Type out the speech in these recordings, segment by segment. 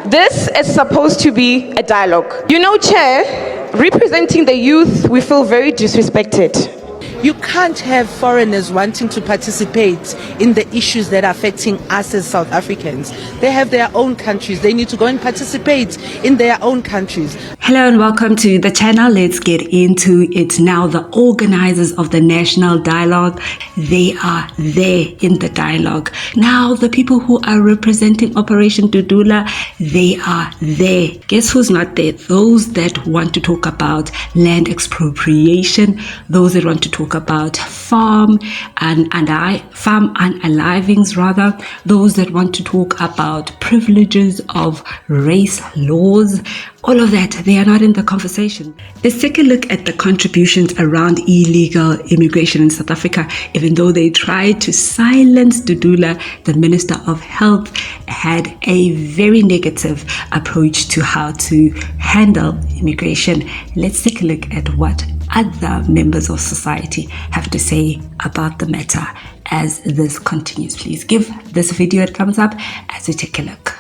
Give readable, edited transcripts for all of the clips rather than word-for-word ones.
This is supposed to be a dialogue. You know, Chair, representing the youth, we feel very disrespected. You can't have foreigners wanting to participate in the issues that are affecting us as South Africans. They have their own countries. They need to go and participate in their own countries. Hello and welcome to the channel. Let's get into it now. The organizers of the National Dialogue, they are there in the dialogue. Now, the people who are representing Operation Dudula, they are there. Guess who's not there? Those that want to talk about land expropriation, those that want to talk about farm unalivings, rather, those that want to talk about privileges of race laws, all of that, they are not in the conversation. Let's take a look at the contributions around illegal immigration in South Africa. Even though they tried to silence Dudula, the Minister of Health had a very negative approach to how to handle immigration. Let's take a look at what other members of society have to say about the matter as this continues. Please give this video a thumbs up as we take a look.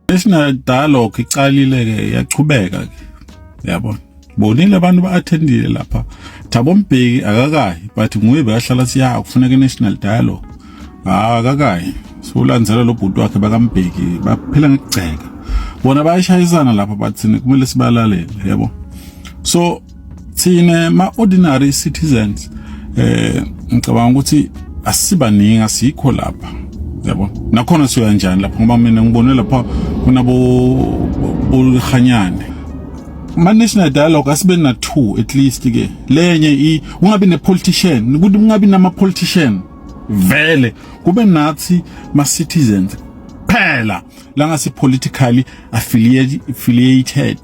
National Dialogue iqalile ke yaqhubeka ke yabona bonile abantu ba-attendile lapha Thabo Mbeki akakayi but nguye beyahlala siya kufuneka National Dialogue akakayi so ulandzela lo bhuti wakhe bakaMbeki baphela ngekugceka bona bayashayisana lapha bathini kumele sibalalele yabo so thina ma-ordinary citizens ngicabanga ukuthi asibaningi asikho lapha yabo nakhona siya njani lapha ngoba mina ngibone lapha kunabo ukhanyane ma-National Dialogue asibe na two at least ke lenye ungabi ne-politician ukuthi ungabi nama-politician vele kube nathi ma-citizens phela la ngasi politically affiliated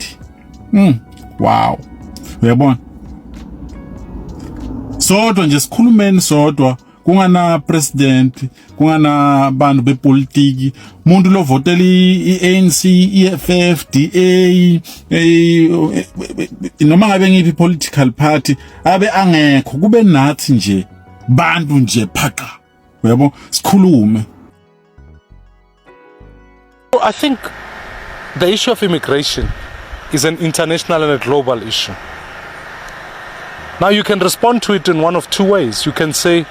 wow uyabona sodwa nje sikhulumeni sodwa kungana president kungana bantu bepolitiki umuntu lo votela iANC EFF DA noma ngabe ngiphi political party abe angekho kube nathi nje bantu nje phaqa uyabo sikhulume. I think the issue of immigration is an international and a global issue. Now you can respond to it in one of two ways. You can say,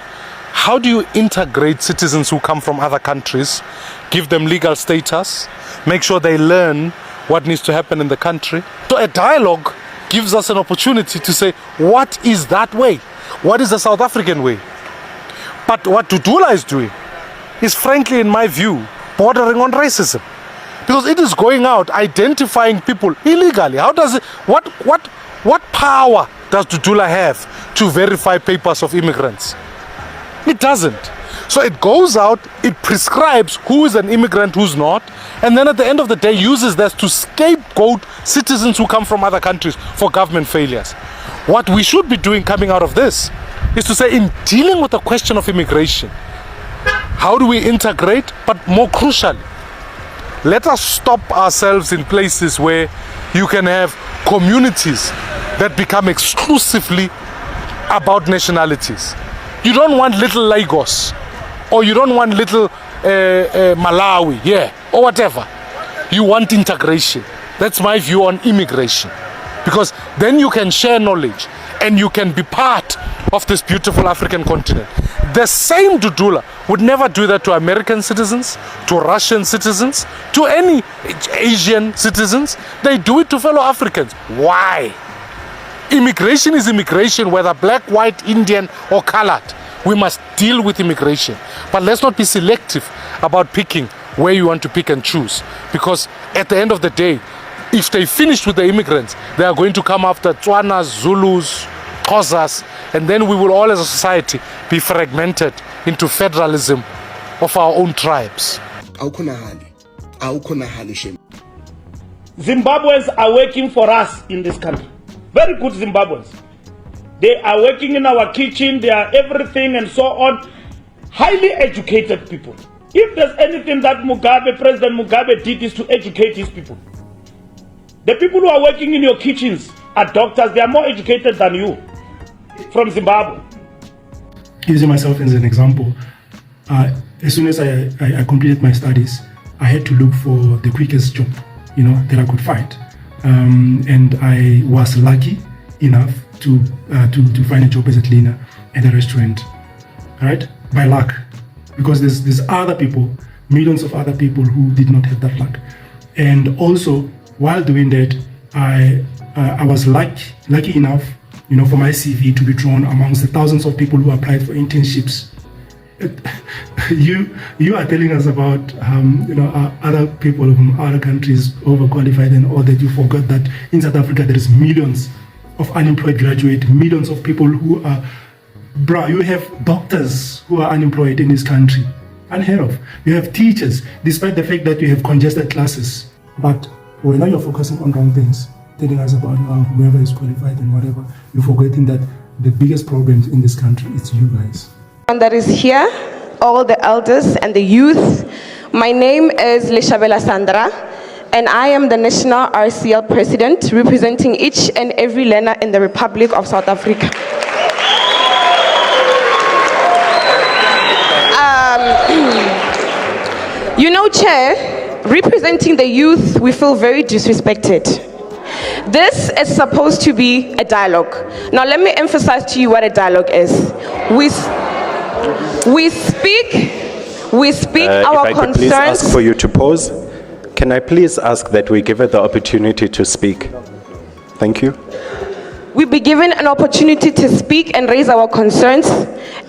how do you integrate citizens who come from other countries, give them legal status, make sure they learn what needs to happen in the country? So a dialogue gives us an opportunity to say, what is that way? What is the South African way? But what Dudula is doing is, frankly, in my view, bordering on racism. Because it is going out identifying people illegally. How does it, what power does Dudula have to verify papers of immigrants? It doesn't. So it goes out, it prescribes who is an immigrant, who's not, and then at the end of the day uses that to scapegoat citizens who come from other countries for government failures. What we should be doing coming out of this is to say, in dealing with the question of immigration, how do we integrate? But more crucially, let us stop ourselves in places where you can have communities that become exclusively about nationalities. You don't want little Lagos, or you don't want little Malawi, or whatever. You want integration. That's my view on immigration. Because then you can share knowledge and you can be part of this beautiful African continent. The same Dudula would never do that to American citizens, to Russian citizens, to any Asian citizens. They do it to fellow Africans. Why? Immigration is immigration, whether black, white, Indian, or colored. We must deal with immigration. But let's not be selective about picking where you want to pick and choose. Because at the end of the day, if they finish with the immigrants, they are going to come after Tswanas, Zulus, Xhosas, and then we will all as a society be fragmented into federalism of our own tribes. Zimbabweans are working for us in this country. Very good Zimbabweans. They are working in our kitchen, they are everything and so on. Highly educated people. If there's anything that President Mugabe did is to educate his people. The people who are working in your kitchens are doctors, they are more educated than you from Zimbabwe. Using myself as an example, as soon as I completed my studies, I had to look for the quickest job that I could fight. And I was lucky enough to find a job as a cleaner at a restaurant, right? By luck, because there's other people, millions of other people who did not have that luck. And also, while doing that, I was lucky enough, for my CV to be drawn amongst the thousands of people who applied for internships. You are telling us about other people from other countries overqualified and all that. You forgot that in South Africa there is millions of unemployed graduates, millions of people who are, you have doctors who are unemployed in this country, unheard of. You have teachers, despite the fact that you have congested classes. But now you're focusing on wrong things, telling us about whoever is qualified and whatever. You're forgetting that the biggest problems in this country is you guys. And that is here, all the elders and the youth. My name is Leshabela Sandra, and I am the National RCL President, representing each and every learner in the Republic of South Africa. Chair, representing the youth, we feel very disrespected. This is supposed to be a dialogue. Now let me emphasize to you what a dialogue is. We speak our if I could concerns. please ask for you to pause. Can I please ask that we give her the opportunity to speak? Thank you. We be given an opportunity to speak and raise our concerns,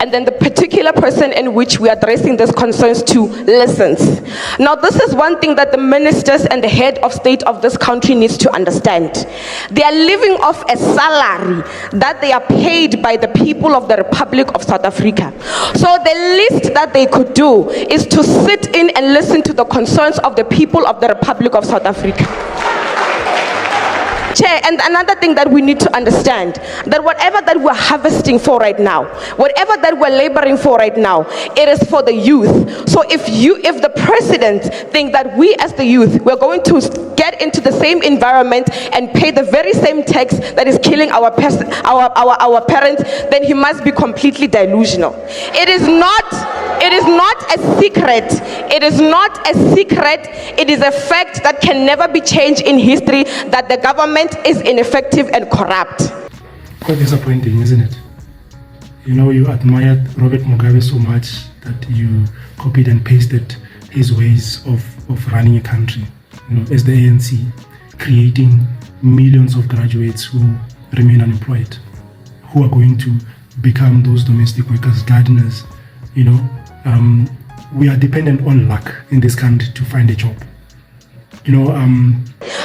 and then the particular person in which we are addressing these concerns to listens. Now, this is one thing that the ministers and the head of state of this country needs to understand. They are living off a salary that they are paid by the people of the Republic of South Africa. So the least that they could do is to sit in and listen to the concerns of the people of the Republic of South Africa. Chair, and another thing that we need to understand, that whatever that we're harvesting for right now, whatever that we're laboring for right now, it is for the youth. So if the president think that we as the youth, we're going to get into the same environment and pay the very same tax that is killing our parents, then he must be completely delusional. It is not a secret. It is not a secret. It is a fact that can never be changed in history, that the government is ineffective and corrupt. Quite disappointing, isn't it? You admired Robert Mugabe so much that you copied and pasted his ways of running a country, as the ANC, creating millions of graduates who remain unemployed, who are going to become those domestic workers, gardeners. We are dependent on luck in this country to find a job.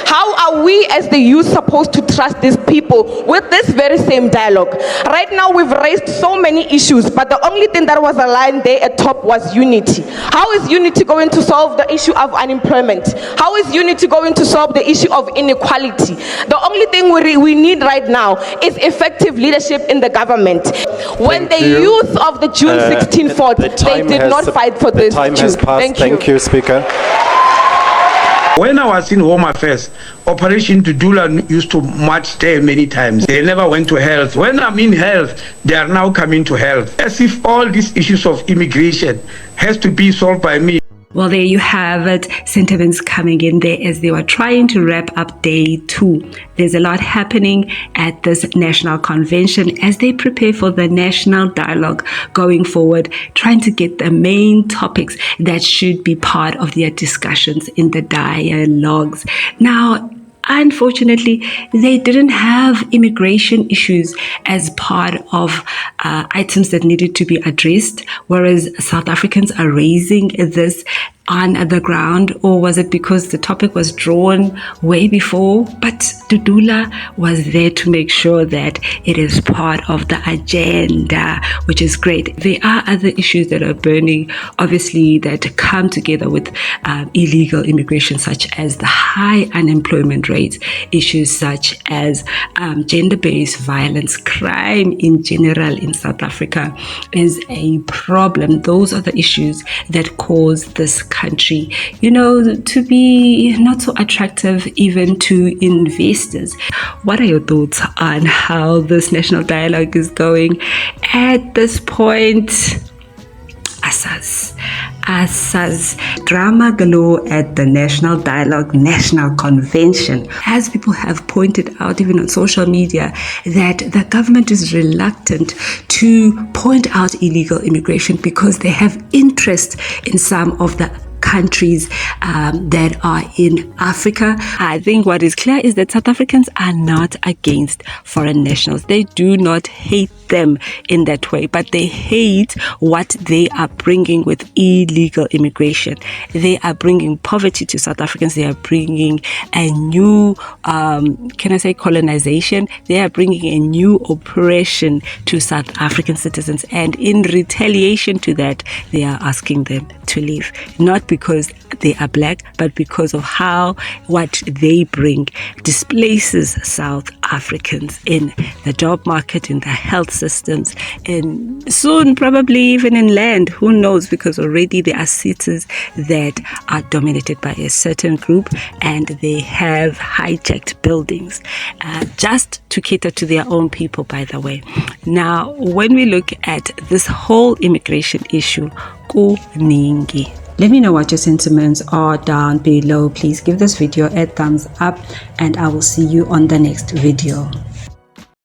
How are we as the youth supposed to trust these people with this very same dialogue? Right now we've raised so many issues, but the only thing that was aligned there at top was unity. How is unity going to solve the issue of unemployment? How is unity going to solve the issue of inequality? The only thing we need right now is effective leadership in the government. When the youth of the June 16 fought, they did not fight for this. The time has passed. Thank you, Speaker. When I was in Home Affairs, Operation Dudula used to march there many times. They never went to health. When I'm in health, they are now coming to health. As if all these issues of immigration has to be solved by me. Well, there you have it. Sentiments coming in there as they were trying to wrap up day 2. There's a lot happening at this national convention as they prepare for the national dialogue going forward, trying to get the main topics that should be part of their discussions in the dialogues. Now, unfortunately, they didn't have immigration issues as part of items that needed to be addressed, whereas South Africans are raising this on the ground. Or was it because the topic was drawn way before? But Dudula was there to make sure that it is part of the agenda, which is great. There are other issues that are burning, obviously, that come together with illegal immigration, such as the high unemployment rates, issues such as gender-based violence, crime in general in South Africa is a problem. Those are the issues that cause this country, to be not so attractive even to investors. What are your thoughts on how this national dialogue is going at this point? Asas. ASA's drama galore at the National Dialogue National Convention, as people have pointed out even on social media, that the government is reluctant to point out illegal immigration because they have interest in some of the countries that are in Africa. I think what is clear is that South Africans are not against foreign nationals. They do not hate them in that way, but they hate what they are bringing with illegal immigration. They are bringing poverty to South Africans. They are bringing a new, colonization. They are bringing a new oppression to South African citizens. And in retaliation to that, they are asking them to leave. Not because they are black, but because of how what they bring displaces South Africans in the job market, in the health systems, and soon probably even in land. Who knows? Because already there are cities that are dominated by a certain group, and they have hijacked buildings just to cater to their own people, by the way. Now, when we look at this whole immigration issue, kuningi. Let me know what your sentiments are down below. Please give this video a thumbs up, and I will see you on the next video.